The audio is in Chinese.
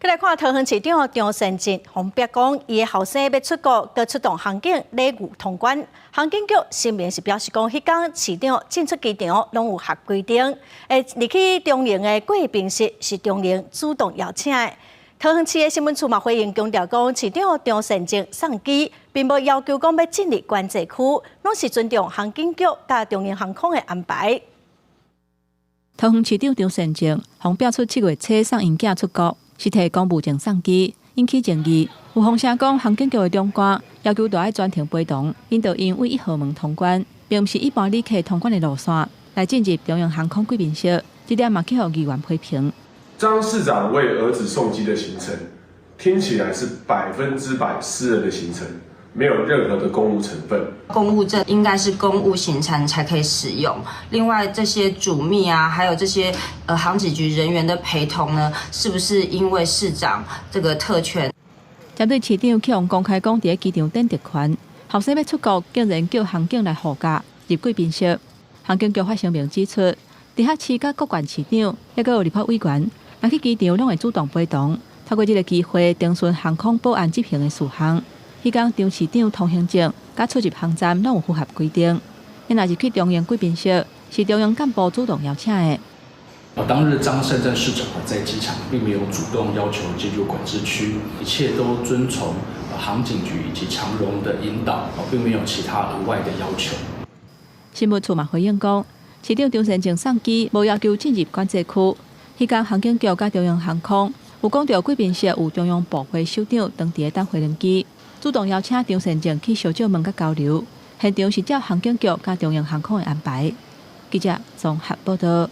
再来看桃园市长张善政，红白讲伊的后生要出国，佮出动航警礼遇通关。航警局声明是表示讲，迄天市长进出机场拢有合规定，入去中营的贵宾室是中营主动邀请的。桃园市的新闻处嘛回应强调讲，市长张善政送机，并无要求讲要进入关制区，拢是尊重航警局甲中营航空的安排。桃园市长张善政红标出7月初送因囝出国。是提公务证送机，引起争议。有风声讲，航警局的长官要求大爱专程陪同，引导因为1号门通关，并不是一般旅客通关的路线，来进入中央航空贵宾室。这点嘛，去互议员批评。张市长为儿子送机的行程，听起来是100%私人的行程。没有任何的公务成分，公务证应该是公务行程才可以使用。另外，这些主秘啊，还有这些航警局人员的陪同呢，是不是因为市长这个特权？针对市长去用公开讲，伫机场等特权，后生要出国，竟然叫航警来护驾入贵宾室。航警局发声明指出，伫遐市甲各县市长，也有立法委员，若去机场拢会主动陪同，透过这个机会，定顺航空保安执行的事项。迄天张市长通行证甲出入航站拢有符合规定。因若是去中央贵宾室，是中央干部主动邀请的。当日张善政市长在机场并没有主动要求进入管制区，一切都遵从航警局以及长荣的引导，并没有其他额外的要求。新闻处嘛回应讲，市长张善政送机无要求进入管制区。迄天航警局甲中央航空有讲到贵宾室有中央部会首长当地的等回轮机。主动邀请张善政去小酒门甲交流，现场是照航警局甲中央航空的安排。记者综合报道。